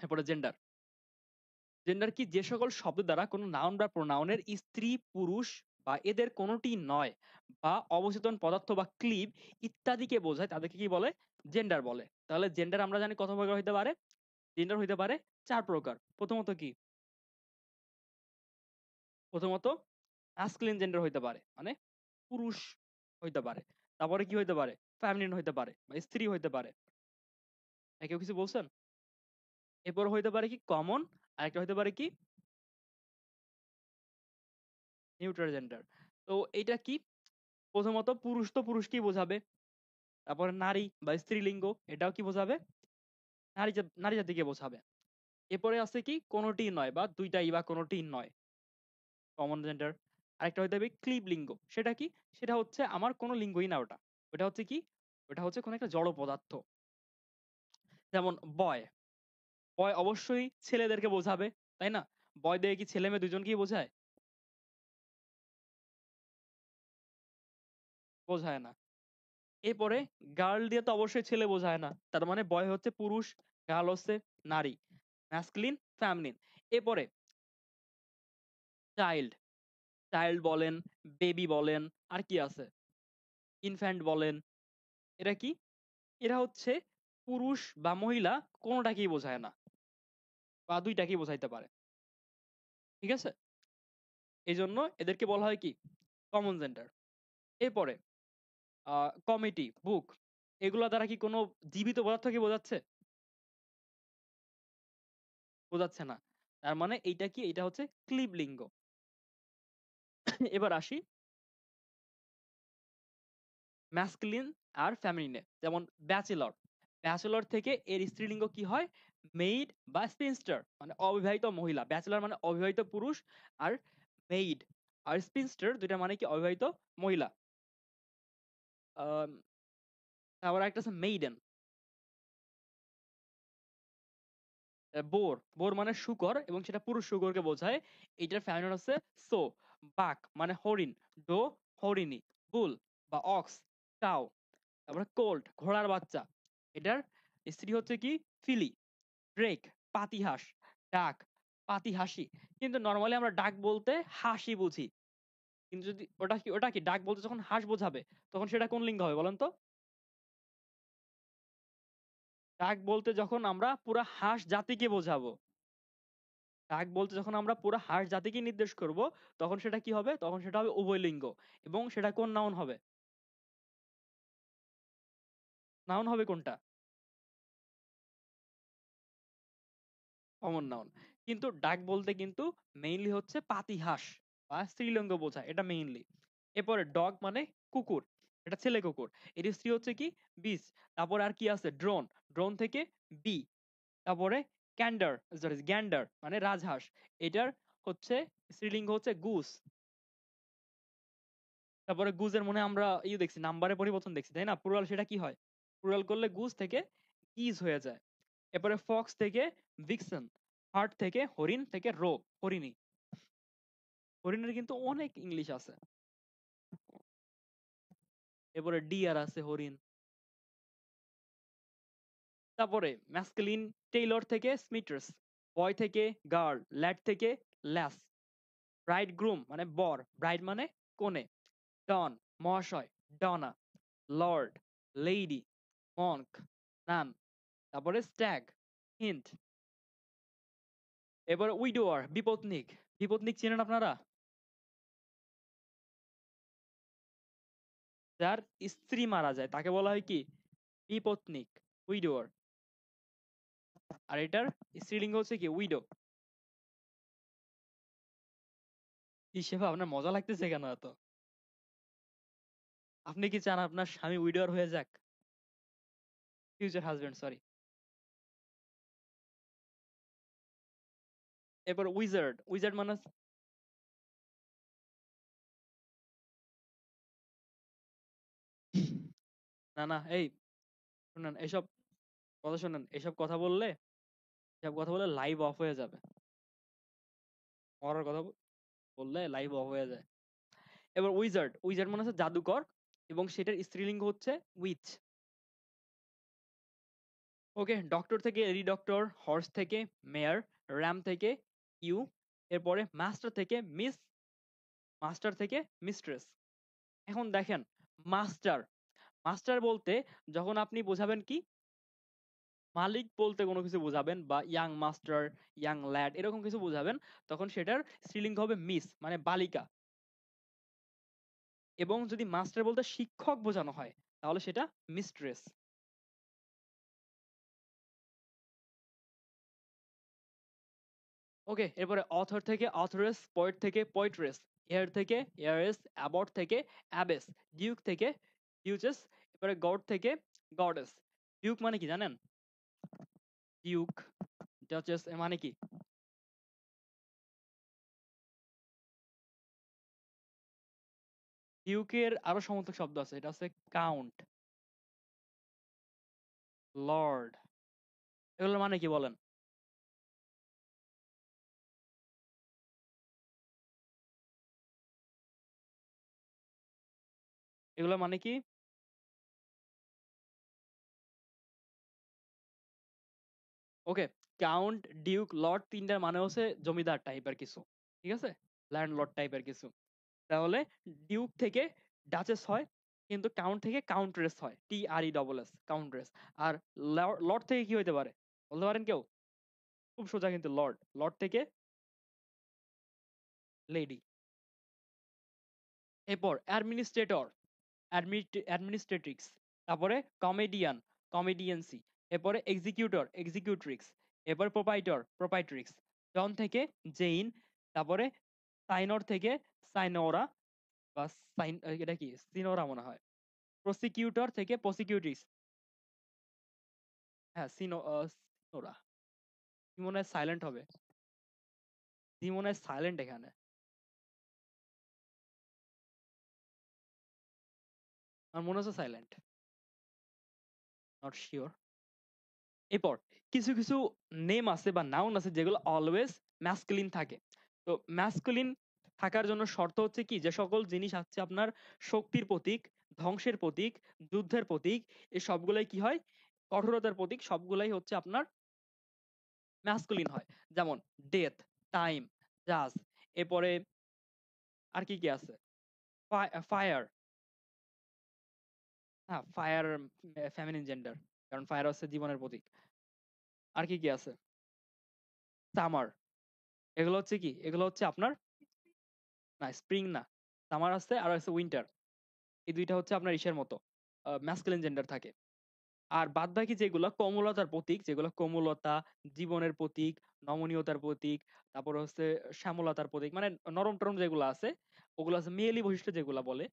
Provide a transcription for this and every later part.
এরপরে gender. Gender কি? যে সকল শব্দ দ্বারা কোনো নাউন বা প্রোনাউনের স্ত্রী, পুরুষ বা এদের কোনটি নয় বা অবচেতন পদার্থ বা ক্লিব ইত্যাদিকে বোঝায় তাদেরকে কি বলে? জেন্ডার বলে। তাহলে জেন্ডার আমরা জানি কত প্রকার হইতে পারে? জেন্ডার হইতে পারে ৪ প্রকার। প্রথমত কি? প্রথমত masculine জেন্ডার হইতে পারে। মানে পুরুষ হইতে পারে। তারপরে কি হইতে পারে? ফেমিনিন হইতে পারে বা স্ত্রী হইতে পারে। কেউ কিছু বলছেন? এরপর হইতে পারে কি কমন, আরেকটা হইতে পারে কি নিউট্রাল জেন্ডার। তো এইটা কি? প্রথমত পুরুষ তো পুরুষকেই বোঝাবে। তারপরে নারী বা স্ত্রীলিঙ্গ এটাও কি বোঝাবে? নারী জাতিকে বোঝাবে। এরপরে আছে কি কোনটিই নয় বা দুইটাই বা কোনটিই নয়, কমন জেন্ডার। আরেকটা হইতে হবে ক্লিব লিঙ্গ। সেটা কি? সেটা হচ্ছে আমার কোনো লিঙ্গই না ওটা। ওটা হচ্ছে কি? ওটা হচ্ছে কোনো একটা জড় পদার্থ। যেমন বয়। বয় অবশ্যই ছেলেদেরকে বোঝাবে, তাই না? বয় দিয়ে কি ছেলে মেয়ে দুজনকেই বোঝায়? বোঝায় না। এরপরে গার্ল দিয়ে তো অবশ্যই ছেলে বোঝায় না। তার মানে বয় হচ্ছে পুরুষ, গার্ল হচ্ছে নারী। Masculine, feminine. এরপরে চাইল্ড, চাইল্ড বলেন, বেবি বলেন, আর কি আছে? ইনফ্যান্ট বলেন। এরা কি? এরা হচ্ছে পুরুষ বা মহিলা কোনটাকেই বোঝায় না বা দুইটাকেই বোঝাইতে পারে। ঠিক আছে? এজন্য এদেরকে বলা হয় কি? Common gender. এরপরে কমিটি, বুক এগুলা দ্বারা কি কোনো জীবিত পদার্থকে বোঝাচ্ছে? বোঝাচ্ছে না। তার মানে এইটা কি? এটা হচ্ছে ক্লিব লিঙ্গ। এবার আসি ম্যাসকুলিন আর ফেমিনিনে। যেমন ব্যাচেলর। ব্যাচেলর থেকে এর স্ত্রীলিঙ্গ কি হয়? মেইড বা স্পিনস্টার মানে অবিবাহিত মহিলা। ব্যাচেলর মানে অবিবাহিত পুরুষ আর মেইড আর স্পিনস্টার দুইটা মানে কি অবিবাহিত মহিলা। আম তারপর আরেকটা আছে মেইডেন। বোর, বোর মানে শূকর এবং সেটা পুরুষ শূকরকে বোঝায়। এইটার ফেমিনিন হচ্ছে সো। বাক মানে হরিণ, ডো হরিণী, বুল বা অক্স কাউ। তারপরে কোল্ট ঘোড়ার বাচ্চা। এটার স্ত্রী হচ্ছে কি? ফিলি। ড্রেক পাতিহাঁস, ডাক পাতিহাসি। কিন্তু নরমালি আমরা ডাক বলতে হাসি বুঝি। কিন্তু যদি ওটা কি ডাক বলতে যখন হাঁস বোঝাবে তখন সেটা কোন লিঙ্গ হবে বলেন তো? ডাক বলতে যখন আমরা পুরা হাঁস জাতিকে বোঝাবো, ডাক বলতে যখন আমরা পুরা হাঁস জাতিকে নির্দেশ করব তখন সেটা কি হবে? তখন সেটা হবে উভয়লিঙ্গ। এবং সেটা কোন নাউন হবে? নাউন হবে কোনটা? Common noun. কিন্তু ডাক বলতে কিন্তু মেইনলি হচ্ছে পাতিহাঁস বা স্ত্রীলিঙ্গ বোঝায় এটা মেইনলি। এরপরে ডগ মানে কুকুর, এটা ছেলে কুকুর। এর স্ত্রী হচ্ছে কি? বিচ। তারপরে আর কি আছে? ড্রোন, ড্রোন থেকে বি। তারপরে ক্যান্ডার, সরি গ্যান্ডার মানে রাজহাঁস। এটার হচ্ছে স্ত্রীলিঙ্গ হচ্ছে গুস। তারপরে গুজের মনে হয় আমরা দেখছি নাম্বারের পরিবর্তন দেখছি, তাই না? প্লুরাল সেটা কি হয়? প্লুরাল করলে গুজ থেকে গিজ হয়ে যায়। এরপরে ফক্স থেকে ভিক্সেন, হার্ট থেকে হরিণ থেকে রো হরিণী। হরিণের কিন্তু অনেক ইংলিশ আছে। এরপরে ডিয়ার আছে হরিণ। তারপরে ম্যাসকুলিন টেইলর থেকে স্মিটার্স, বয় থেকে গার্ল, ল্যাড থেকে ল্যাস। ব্রাইড গ্রুম মানে বর, ব্রাইড মানে কনে। ডন মহাশয়, ডনা। লর্ড, লেডি, মঙ্ক, নান। তারপরে স্ট্যাগ, হিন্ট। এবার উইডোয়ার বিপত্নিক। বিপত্নিক চেনেন আপনারা? যার স্ত্রী মারা যায় তাকে বলা হয় কি? বিপত্নিক, উইডোয়ার। আর এটার স্ত্রীলিঙ্গ হচ্ছে কি? উইডো। হিসেবে আপনার মজা লাগতেছে কেন এত? আপনি কি চান আপনার স্বামী উইডোয়ার হয়ে যাক? Future husband, sorry. এরপর উইজার্ড। উইজার্ড মানে না না, এই শুনেন এসব কথা, শুনেন এসব কথা বললে লাইভ অফ হয়ে যাবে। মরার কথা বললে লাইভ অফ হয়ে যায়। এবার উইজার্ড, উইজার্ড মানে হচ্ছে জাদুকর এবং সেটার স্ত্রীলিঙ্গ হচ্ছে উইচ। ওকে, ডক্টর থেকে রিডক্টর, হর্স থেকে মেয়ার, র্যাম থেকে ইউ, এরপরে মাস্টার থেকে মিস, মাস্টার থেকে মিস্ট্রেস। এখন দেখেন, মাস্টার, মাস্টার বলতে যখন আপনি বোঝাবেন কি, মালিক বলতে কোনো কিছু বোঝাবেন বা ইয়াং মাস্টার, ইয়াং ল্যাড এরকম কিছু বোঝাবেন, তখন সেটার স্ত্রীলিঙ্গ হবে মিস, মানে বালিকা। এবং যদি মাস্টার বলতে শিক্ষক বোঝানো হয় তাহলে সেটা মিস্ট্রেস। ওকে, এরপরে অথর থেকে অথরেস, পোয়েট থেকে পোয়েট্রেস, এয়ার থেকে এয়ারেস, অ্যাবট থেকে অ্যাবেস, ডিউক থেকে ডিউচেস, এরপরে গড থেকে গডেস। ডিউক মানে কি জানেন? ডিউক, ডাচেস মানে কি? ডিউকের আরো সমর্থক শব্দ আছে, এটা হচ্ছে কাউন্ট, লর্ড। এগুলোর মানে কি বলেন? এগুলোর মানে কি? ওকে, কাউন্ট, ডিউক, লর্ড তিনটার মানে হচ্ছে জমিদার টাইপের কিছু, ঠিক আছে, ল্যান্ডলর্ড টাইপের কিছু। তাহলে ডিউক থেকে ডাচেস হয়, কিন্তু কাউন্ট থেকে কাউন্ট্রেস হয়, TRESS, কাউন্ট্রেস। আর লর্ড থেকে কি হইতে পারে বলতে পারেন কেউ? খুব সোজা কিন্তু, লর্ড, লর্ড থেকে লেডি। এরপর অ্যাডমিনিস্ট্রেটর, অ্যাডমিনিস্ট্রেট্রিক্স, তারপরে কমেডিয়ান, কমেডিয়েন্সি, এরপরে এক্সিকিউটর, এক্সিকিউট্রিক্স, এরপর প্রোপাইটর, প্রোপাইট্রিক্স। জন থেকে জেইন, তারপরে সাইনর থেকে সাইনোরা বা সাইন, এটা কি সিনোরা মনে হয়। প্রসিকিউটর থেকে প্রসিকিউট্রিক্স। হ্যাঁ, সিনোরা। কি মনে হয় সাইলেন্ট হবে? কি মনে হয় সাইলেন্ট এখানে? আমার মনে হচ্ছে সাইলেন্ট, নট শিওর। এরপর কিছু কিছু নেম আছে বা নাউন আছে যেগুলো অলওয়েজ ম্যাসকুলিন থাকে। তো ম্যাসকুলিন থাকার জন্য শর্ত হচ্ছে কি, যে সকল জিনিস আছে আপনার শক্তির প্রতীক, ধ্বংসের প্রতীক, যুদ্ধের প্রতীক, এই সবগুলাই কি হয়, কঠোরতার প্রতীক, সবগুলাই হচ্ছে আপনার ম্যাসকুলিন হয়। যেমন ডেথ, টাইম, জাজ, এরপরে আর কি কি আছে, ফায়ার, হ্যাঁ ফায়ার ফেমিনিন জেন্ডার, কারণ ফায়ার হচ্ছে জীবনের প্রতীক। আর কি কি আছে, সামার, এগুলো হচ্ছে কি, এগুলো হচ্ছে আপনার, না স্প্রিং না, সামার আছে আর আছে উইন্টার। এই দুইটা হচ্ছে আপনার ইসের মতো ম্যাসকুলিন জেন্ডার থাকে। আর বাদ বাকি যেগুলো কোমলতার প্রতীক, যেগুলো কোমলতা, জীবনের প্রতীক, নমনীয়তার প্রতীক, তারপর হচ্ছে শ্যামলতার প্রতীক, মানে নরম টরম যেগুলো আছে, ওগুলো আছে মেয়েলি বৈশিষ্ট্য যেগুলো বলে,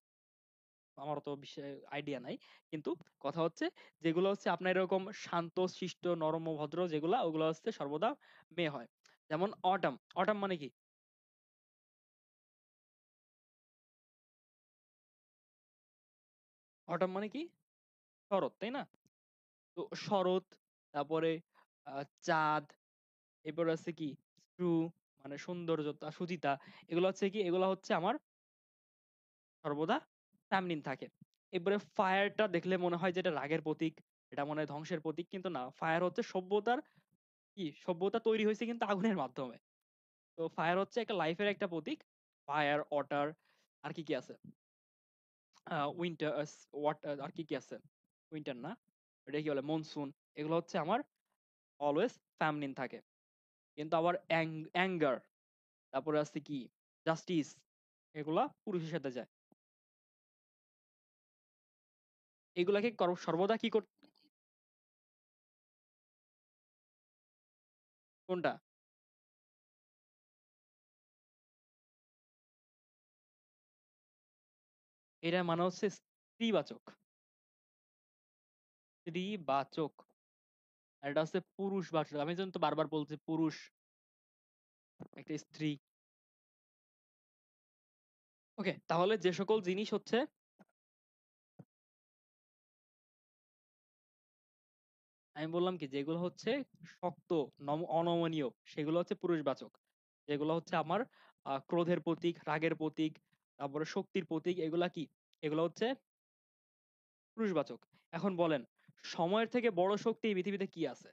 আমার তো বিষয়ে আইডিয়া নাই। কিন্তু কথা হচ্ছে, যেগুলো হচ্ছে আপনার এরকম শান্ত শিষ্ট নরম ও ভদ্র যেগুলা, ওগুলো হচ্ছে সর্বদা মেয়ে হয়। যেমন অটাম, অটাম মানে কি? অটাম মানে কি? শরৎ, তাই না? তো শরৎ, তারপরে চাঁদ, এরপর আছে কি স্ট্রু, মানে সৌন্দর্যতা, সুচিতা, এগুলো হচ্ছে কি, এগুলো হচ্ছে আমার সর্বদা ফ্যামিনিন থাকে। এরপরে ফায়ারটা দেখলে মনে হয় যে এটা রাগের প্রতীক, এটা মনে হয় ধ্বংসের প্রতীক, কিন্তু না, ফায়ার হচ্ছে সভ্যতার, কি সভ্যতা তৈরি হয়েছে কিন্তু আগুনের মাধ্যমে। তো ফায়ার হচ্ছে একটা লাইফের একটা প্রতীক। ফায়ার, ওয়াটার, আর কি কি আছে, উইন্টার, ওয়াটার, আর কি কি আছে, উইন্টার না, এটা কি বলে, মনসুন। এগুলো হচ্ছে আমার অলওয়েজ ফ্যামিনিন থাকে। কিন্তু আবার অ্যাঙ্গার, তারপরে আছে কি জাস্টিস, এগুলা পুরুষের সাথে যায়। এগুলাকে সর্বদা কি কর, কোনটা? এটা মানে হচ্ছে স্ত্রীবাচক, স্ত্রীবাচক। আর এটা হচ্ছে পুরুষবাচক, আমি যেন তো বারবার বলছি পুরুষ, একটা স্ত্রী। ওকে, তাহলে যে সকল জিনিস হচ্ছে, আমি বললাম কি, যেগুলো হচ্ছে শক্ত, অনমনীয়, সেগুলো হচ্ছে পুরুষবাচক। যেগুলো হচ্ছে আমার ক্রোধের প্রতীক, রাগের প্রতীক, তারপরে শক্তির প্রতীক, এগুলা কি, এগুলো হচ্ছে পুরুষবাচক। এখন বলেন, সময়ের থেকে বড় শক্তি এই পৃথিবীতে কি আছে?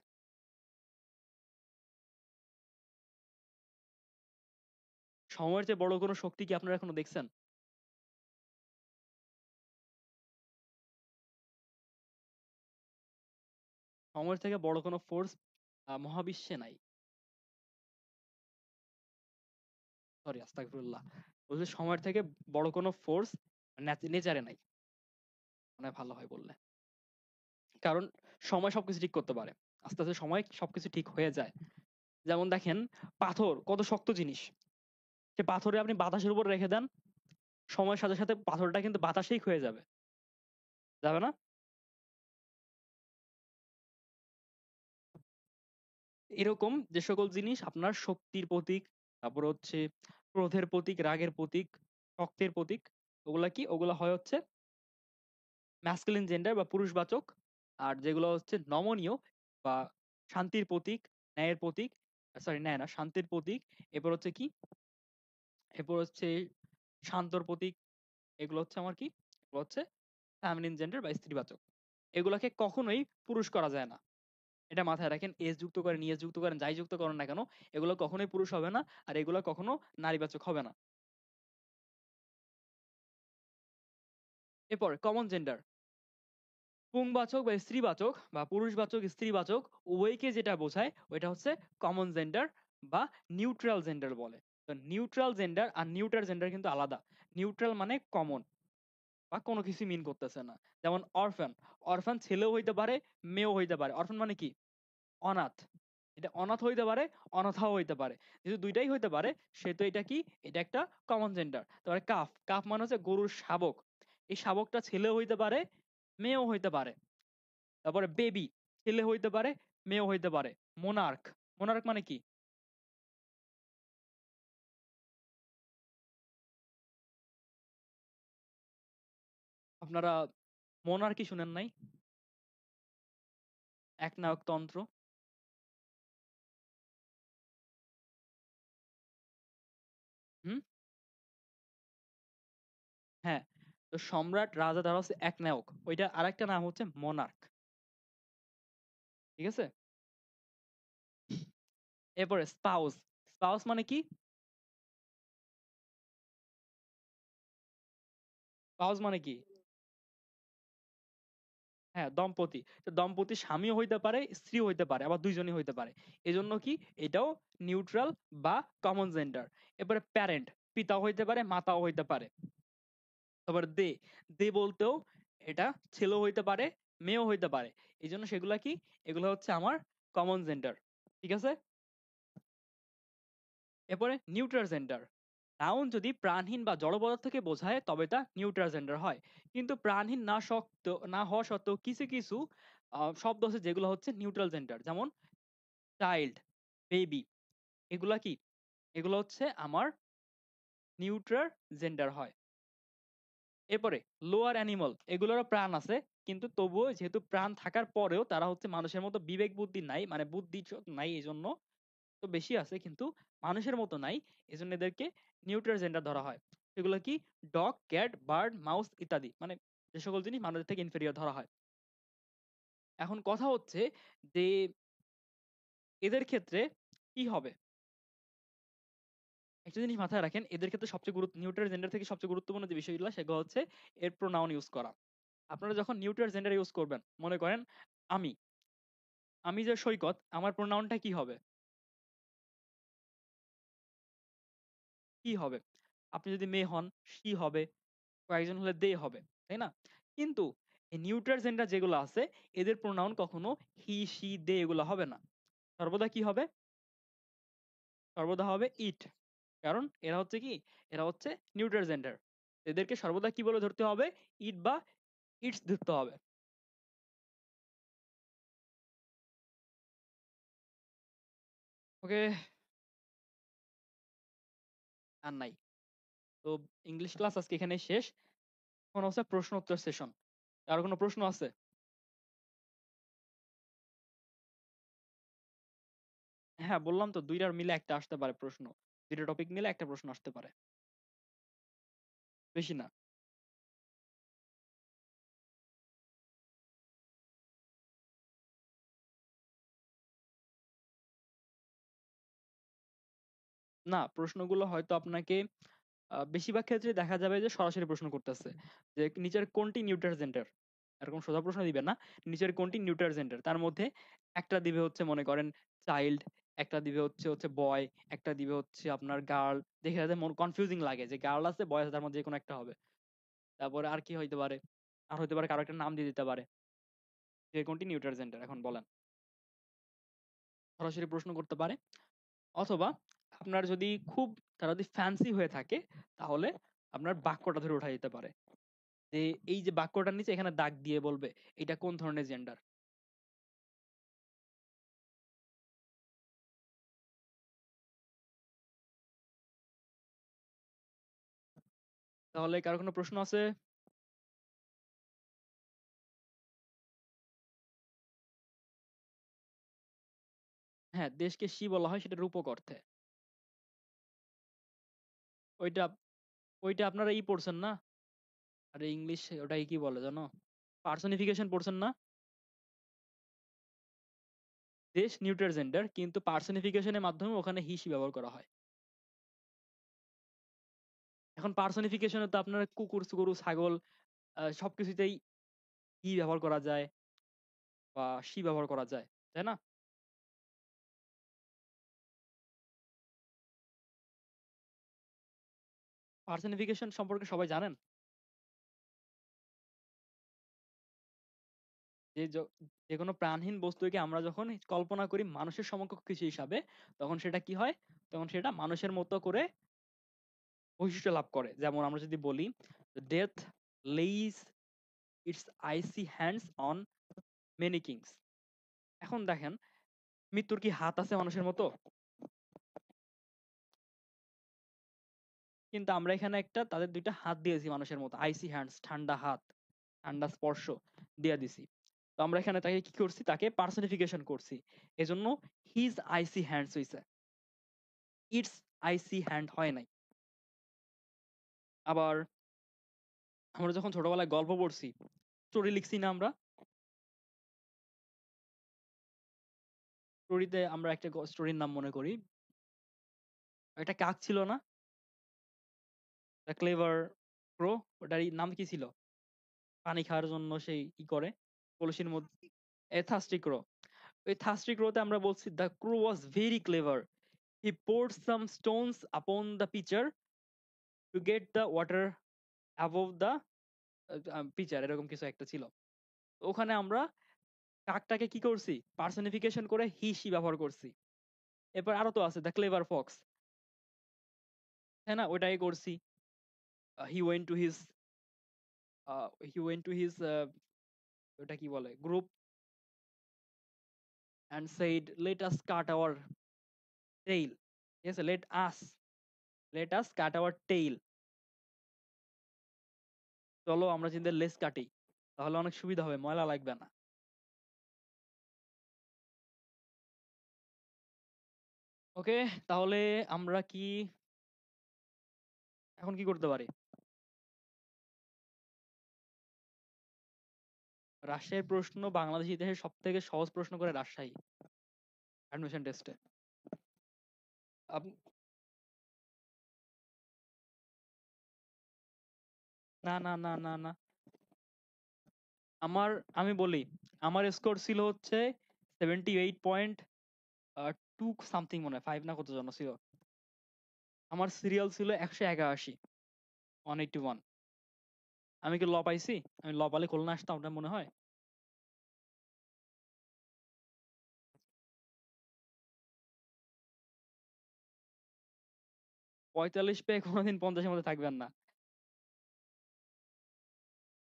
সময়ের চেয়ে বড় কোনো শক্তি কি আপনারা এখনো দেখছেন? সময়ের থেকে বড় কোনো ফোর্স মহাবিশ্বে নাই। সরি, আস্তাগফিরুল্লাহ। বলছি সময়ের থেকে বড় কোনো ফোর্স নেচারে নাই। মানে ভালো হয় বললে। কারণ সময় সবকিছু ঠিক করতে পারে। আস্তে, আস্তে সময় সবকিছু ঠিক হয়ে যায়। যেমন দেখেন পাথর কত শক্ত জিনিস। সে পাথরে আপনি বাতাসের উপর রেখে দেন, সময়ের সাথে, সাথে পাথরটা কিন্তু বাতাসেই ক্ষয়ে যাবে। যাবে না? এরকম যে সকল জিনিস আপনার শক্তির প্রতীক, তারপরে হচ্ছে ক্রোধের প্রতীক, রাগের প্রতীক, শক্তের প্রতীক, ওগুলা কি? ওগুলা হয় হচ্ছে ম্যাসকুলিন জেন্ডার বা পুরুষবাচক। আর যেগুলো হচ্ছে নমনীয় বা শান্তির প্রতীক, ন্যায়ের প্রতীক, সরি ন্যায় না, শান্তির প্রতীক। এরপর হচ্ছে কি? এরপর হচ্ছে শান্তর প্রতীক। এগুলো হচ্ছে আমার কি? এগুলো হচ্ছে ফেমিনিন জেন্ডার বা স্ত্রীবাচক। এগুলাকে কখনোই পুরুষ করা যায় না। এটা মাথায় রাখেন। এস যুক্ত করেন, ইএস যুক্ত করেন, যাই যুক্ত করেন না কেন, এগুলো কখনোই পুরুষ হবে না। আর এগুলো কখনো নারীবাচক হবে না। এরপর কমন জেন্ডার। পুংবাচক বা স্ত্রীবাচক বা পুরুষবাচক স্ত্রীবাচক উভয়কে যেটা বোঝায় ওইটা হচ্ছে কমন জেন্ডার বা নিউট্রাল জেন্ডার বলে। তো নিউট্রাল জেন্ডার আর নিউটার জেন্ডার কিন্তু আলাদা। নিউট্রাল মানে কমন বা কোনো কিছু মিন করতেছে না। যেমন অরফান। অরফান ছেলেও হইতে পারে, মেয়েও হইতে পারে। অরফান মানে কি? অনাথ। এটা অনাথ হইতে পারে, অনাথাও হইতে পারে। যেহেতু দুইটাই হইতে পারে, সেহেতু এটা কি? এটা একটা কমন জেন্ডার। তারপরে কাফ। কাফ মানে হচ্ছে গরুর শাবক। এই শাবকটা ছেলেও হইতে পারে, মেয়েও হইতে পারে। তারপরে বেবি। ছেলে হইতে পারে, মেয়েও হইতে পারে। মোনার্ক। মোনার্ক মানে কি? আপনারা মোনার্কি শুনেন নাই? একনায়কতন্ত্র। হুম? হ্যাঁ। তো সম্রাট, রাজা তারা হচ্ছে একনায়ক। ওইটা আরেকটা নাম হচ্ছে মোনার্ক। ঠিক আছে? এরপরে স্পাউস। স্পাউস মানে কি? স্পাউস মানে কি? হ্যাঁ, দম্পতি। তো দম্পতি স্বামীও হইতে পারে, স্ত্রীও হইতে পারে, আবার দুইজনই হইতে পারে। এজন্য কি? এটাও নিউট্রাল বা কমন জেন্ডার। এরপরে প্যারেন্ট। পিতাও হইতে পারে, মাতাও হইতে পারে। তারপর দে। দে বলতেও এটা ছেলেও হইতে পারে, মেয়েও হইতে পারে। এজন্য সেগুলা কি? এগুলো হচ্ছে আমার কমন জেন্ডার। ঠিক আছে? এরপরে নিউট্রাল জেন্ডার। নাউন যদি প্রাণহীন বা জড় পদার্থকে বোঝায় তবে তা নিউট্রাল জেন্ডার হয়। কিন্তু প্রাণহীন না হওয়া সত্ত্বেও কিছু কিছু শব্দ আছে যেগুলো হচ্ছে নিউট্রাল জেন্ডার। যেমন চাইল্ড, বেবি, এগুলা কি? এগুলো হচ্ছে আমার নিউট্রাল জেন্ডার হয়। এরপরে লোয়ার অ্যানিমাল, এগুলোরও প্রাণ আছে, কিন্তু তবুও যেহেতু প্রাণ থাকার পরেও তারা হচ্ছে মানুষের মতো বিবেক বুদ্ধি নাই, মানে বুদ্ধি নাই, এই জন্য তো বেশি আছে কিন্তু মানুষের মতো নাই। এজন্য এদেরকে নিউট্রাল জেন্ডার ধরা হয়। সেগুলো কি? ডগ, ক্যাট, বার্ড, মাউস ইত্যাদি। মানে যে সকল জিনিস মানুষের থেকে ইনফেরিয়র ধরা হয়। এখন কথা হচ্ছে যে এদের ক্ষেত্রে কি হবে? একটা জিনিস মাথায় রাখেন, এদের ক্ষেত্রে সবচেয়ে নিউট্রাল জেন্ডার থেকে সবচেয়ে গুরুত্বপূর্ণ যে বিষয়গুলো সেগুলো হচ্ছে এর প্রোনাউন ইউজ করা। আপনারা যখন নিউট্রাল জেন্ডার ইউজ করবেন, মনে করেন আমি, আমি যে সৈকত, আমার প্রোনাউনটা কি হবে? কি হবে? আপনি যদি মেয়ে হন, সি হবে। কয়েকজন হলে দে হবে। তাই না? কিন্তু এই নিউট্রাল জেন্ডার যেগুলো আছে, এদের প্রোনাউন কখনো হি, সি, দে এগুলো হবে না। সর্বদা কি হবে? সর্বদা হবে ইট। কারণ এরা হচ্ছে কি? এরা হচ্ছে নিউট্রাল জেন্ডার। এদেরকে সর্বদা কি বলে ধরতে হবে? ইট বা ইটস ধরতে হবে। ওকে, আর নাই। তো ইংলিশ ক্লাস আজকে এখানেই শেষ। এখন হচ্ছে প্রশ্ন উত্তর সেশন। আর কোনো প্রশ্ন আছে? হ্যাঁ, বললাম তো ২ টার মিলে একটা আসতে পারে প্রশ্ন। ২ টা টপিক মিলে একটা প্রশ্ন আসতে পারে। বেশি না। না, প্রশ্নগুলো হয়তো আপনাকে বেশিরভাগ ক্ষেত্রে দেখা যাবে যে সরাসরি প্রশ্ন করতেছে যে নিচের কোনটি নিউটার জেন্ডার, এরকম সোজা প্রশ্ন দিবে না। নিচের কোনটি নিউটার জেন্ডার, তার মধ্যে একটা দিবে হচ্ছে মনে করেন চাইল্ড, একটা দিবে হচ্ছে হচ্ছে বয়, একটা দিবে হচ্ছে আপনার গার্ল। দেখে যাতে মন কনফিউজিং লাগে যে গার্ল আছে বয় আছে, তার মধ্যে যে কোনো একটা হবে। তারপরে আর কি হইতে পারে, আর হইতে পারে কারো একটা নাম দিয়ে দিতে পারে যে কোনটি নিউটার জেন্ডার। এখন বলেন, সরাসরি প্রশ্ন করতে পারে, অথবা আপনার যদি খুব তারা যদি ফ্যান্সি হয়ে থাকে তাহলে আপনার বাক্যটা ধরে উঠা যেতে পারে যে এই যে বাক্যটার নিচে এখানে দাগ দিয়ে বলবে এটা কোন ধরনের জেন্ডার। তাহলে কারো কোনো প্রশ্ন আছে? হ্যাঁ, দেশকে সি বলা হয় সেটা রূপক অর্থে। ওইটা ওইটা আপনারা ই পড়ছেন না? আরে ইংলিশ ওটাই কি বলে জানো, পার্সনিফিকেশন পড়ছেন না? দেশ নিউট্রাল জেন্ডার কিন্তু পার্সনিফিকেশনের মাধ্যমে ওখানে হি সি ব্যবহার করা হয়। এখন পার্সনিফিকেশনে তো আপনার কুকুর গরু ছাগল সবকিছুতেই ই ব্যবহার করা যায় বা সি ব্যবহার করা যায়, তাই না? পার্সনিফিকেশন সম্পর্কে সবাই জানেন যে যে কোনো প্রাণহীন বস্তুকে আমরা যখন কল্পনা করি মানুষের সমকক্ষ কিছু হিসাবে, তখন সেটা কি হয়, তখন সেটা মানুষের মতো করে বৈশিষ্ট্য লাভ করে। যেমন আমরা যদি বলি death lays its icy hands on many kings. এখন দেখেন, মৃত্যুর কি হাত আছে মানুষের মতো? কিন্তু আমরা এখানে একটা তাদের দুইটা হাত দিয়েছি মানুষের মতো, আইসি হ্যান্ডস, ঠান্ডা হাত, ঠান্ডা স্পর্শ দিয়ে দিছি। তো আমরা এখানে তাকে কি করছি, তাকে পার্সনিফিকেশন করছি, এজন্য হিজ আইসি হ্যান্ডস হইছে, ইটস আইসি হ্যান্ড হয় নাই। আবার আমরা যখন ছোটবেলায় গল্প পড়ছি, স্টোরি লিখছি না আমরা, স্টোরিতে আমরা একটা স্টোরির নাম মনে করি, একটা কাক ছিল না, ক্লেভার ক্রো, ওটার নাম কি ছিল, পানি খাওয়ার জন্য সেই ই করে কলসির মধ্যে, এ থার্স্টি ক্রো। ওই থার্স্টি ক্রোতে আমরা বলছি the crow was very clever, he poured some stones upon the pitcher to get the water above the pitcher, এরকম কিছু একটা ছিল। তো ওখানে আমরা কাকটাকে কি করছি, পার্সনিফিকেশন করে হি সি ব্যবহার করছি। এরপর আরো তো আছে দ্য ক্লেভার ফক্স, তাই না, ওইটাই করছি। He went to his he went to his ওটা কি বলে group and said let us cut our tail. ঠিক আছে, let us cut our tail, চলো আমরা চিন্তা লেস কাটি, তাহলে অনেক সুবিধা হবে, ময়লা লাগবে না। ওকে, তাহলে আমরা কি এখন কি করতে পারি? রাজশাহীর প্রশ্ন বাংলাদেশ ইতিহাসের সব থেকে সহজ প্রশ্ন করে রাজশাহী অ্যাডমিশন টেস্টে। না না না না না, আমার আমি বলি, আমার স্কোর ছিল হচ্ছে 78.2 সামথিং, মনে হয় 5 না কত জন ছিল। আমার সিরিয়াল ছিল 181, 181। আমি কি ল পাইছি? আমি ল পালে খুলনা আসতাম, ওটা মনে হয়। 45 পেয়ে কোনোদিন 50-এর মধ্যে থাকবেন না।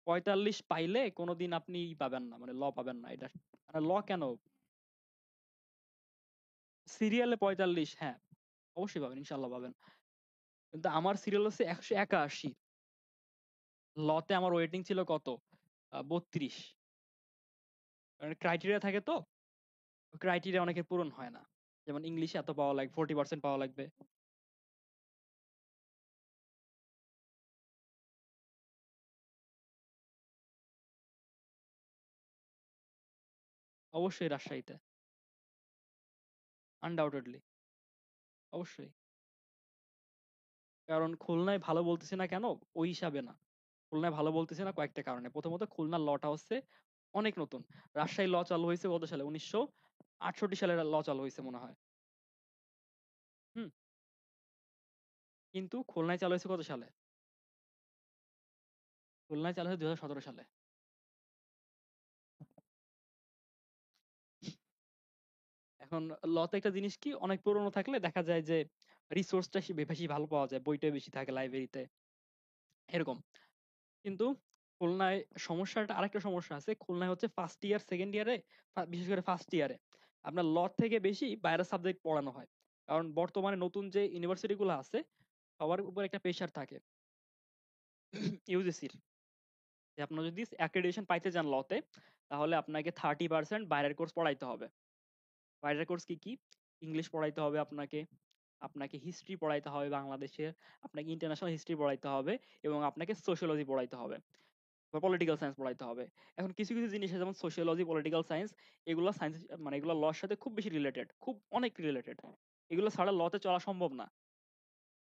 45 পাইলে কোনোদিন আপনি পাবেন না, মানে ল পাবেন না এটা। মানে ল কেন, সিরিয়ালে 45, হ্যাঁ অবশ্যই পাবেন, ইনশাল্লাহ পাবেন। কিন্তু আমার সিরিয়াল হচ্ছে 181, লতে আমার ওয়েটিং ছিল কত, 32। ক্রাইটেরিয়া থাকে তো, ক্রাইটেরিয়া অনেকের পূরণ হয় না। যেমন ইংলিশে এত পাওয়া লাগবে, 40% পাওয়া লাগবে। অবশ্যই রাজশাহীতে, আনডাউটেডলি, অবশ্যই। কারণ খুলনায় ভালো বলতেছি না কেন, ওই হিসাবে না। খুলনায় ভালো বলতেছি না কয়েকটা কারণে। প্রথমত খুলনার লটা হচ্ছে অনেক নতুন। রাজশাহী ল চালু হয়েছে কত সালে? 1968 সালে ল চালু হয়েছে মনে হয়। হুম? কিন্তু খুলনায় চালু হয়েছে কত সালে? খুলনায় চালু হয়েছে 2017 সালে। এখন লতে একটা জিনিস কি, অনেক পুরনো থাকলে দেখা যায় যে রিসোর্সটা বেশি ভালো পাওয়া যায়, বইটা বেশি থাকে লাইব্রেরিতে, এরকম। কিন্তু খুলনায় আরেকটা সমস্যা আছে। খুলনায় হচ্ছে ফার্স্ট ইয়ার সেকেন্ড ইয়ারে, বিশেষ করে ফার্স্ট ইয়ারে আপনার ল থেকে বেশি বাইরের সাবজেক্ট পড়ানো হয়। কারণ বর্তমানে নতুন যে ইউনিভার্সিটি গুলো আছে, সবার উপর একটা প্রেশার থাকে ইউজিসির, যে আপনার যদি অ্যাক্রেডিটেশন পাইতে চান লতে, তাহলে আপনাকে 30% বাইরের কোর্স পড়াইতে হবে। বাইরের কোর্স কি কি? ইংলিশ পড়াইতে হবে আপনাকে, আপনাকে হিস্ট্রি পড়াইতে হবে বাংলাদেশের, আপনাকে ইন্টারন্যাশনাল হিস্ট্রি পড়াইতে হবে, এবং আপনাকে সোশিওলজি পড়াইতে হবে বা পলিটিক্যাল সায়েন্স পড়াইতে হবে। এখন কিছু কিছু জিনিস আছে যেমন সোশিওলজি, পলিটিক্যাল সায়েন্স, এগুলো সায়েন্স, মানে এগুলো লর সাথে খুব বেশি রিলেটেড, খুব অনেক রিলেটেড। এগুলো ছাড়া লতে চলা সম্ভব না।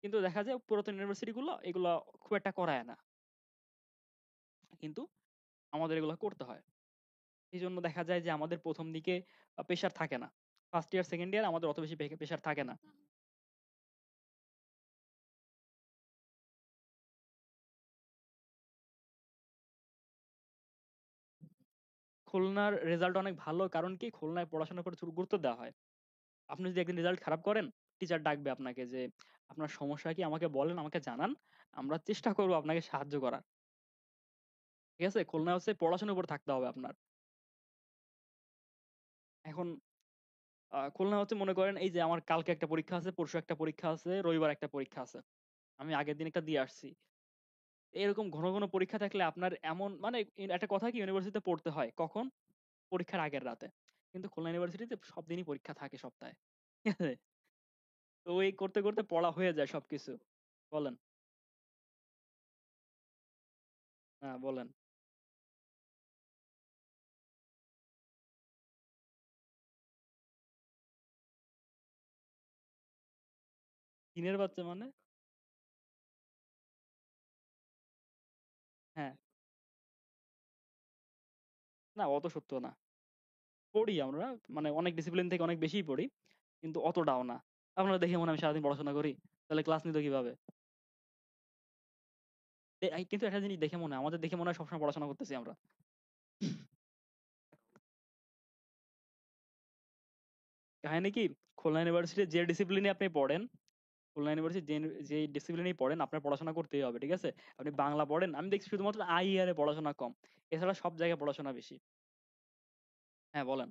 কিন্তু দেখা যায় পুরাতন ইউনিভার্সিটি গুলো এগুলো খুব একটা করায় না, কিন্তু আমাদের এগুলো করতে হয়। এই জন্য দেখা যায় যে আমাদের প্রথম দিকে প্রেশার থাকে না। ফার্স্ট ইয়ার সেকেন্ড ইয়ার আমাদের অত বেশি প্রেশার থাকে না। খুলনার রেজাল্ট অনেক ভালো, কারণ কি খুলনায় পড়াশোনার উপর গুরুত্ব দেওয়া হয়। আপনি যদি একদিন রেজাল্ট খারাপ করেন, টিচার ডাকবে আপনাকে যে আপনার সমস্যা কি আমাকে বলেন, আমাকে জানান, আমরা চেষ্টা করবো আপনাকে সাহায্য করার। ঠিক আছে? খুলনায় হচ্ছে পড়াশোনার উপর থাকতে হবে আপনার। এখন খুলনা হচ্ছে, মনে করেন এই যে আমার কালকে একটা পরীক্ষা আছে, পরশু একটা পরীক্ষা আছে, রবিবার একটা পরীক্ষা আছে, আমি আগের দিন একটা দিয়ে আসছি। এরকম ঘন ঘন পরীক্ষা থাকলে আপনার এমন মানে একটা কথা কি, ইউনিভার্সিটিতে পড়তে হয় কখন? পরীক্ষার আগের রাতে। কিন্তু খুলনা ইউনিভার্সিটিতে সব দিনই পরীক্ষা থাকে সপ্তাহে। ঠিক আছে? তো এই করতে করতে পড়া হয়ে যায় সবকিছু। বলেন। হ্যাঁ, বলেন। দিনের বাচ্চা মানে? হ্যাঁ, না অত সত্য না। পড়ি আমরা, মানে অনেক ডিসিপ্লিন থেকে অনেক বেশিই পড়ি, কিন্তু অতটাও না। আপনারা দেখে মনে হয় আমি সারাদিন পড়াশোনা করি, তাহলে ক্লাস নিত কিভাবে? কিন্তু একটা জিনিস দেখে মনে হয়, আমাদের দেখে মনে হয় সবসময় পড়াশোনা করতেছি আমরা। কাহিনী কি, খুলনা ইউনিভার্সিটি যে ডিসিপ্লিনে আপনি পড়েন, খুলনা ইউনিভার্সিটি যে ডিসিপ্লিনেই পড়েন, আপনার পড়াশোনা করতেই হবে। ঠিক আছে? আপনি বাংলা পড়েন, আমি দেখছি শুধুমাত্র আইআর এ পড়াশোনা কম, এছাড়া সব জায়গায় পড়াশোনা বেশি। হ্যাঁ, বলেন।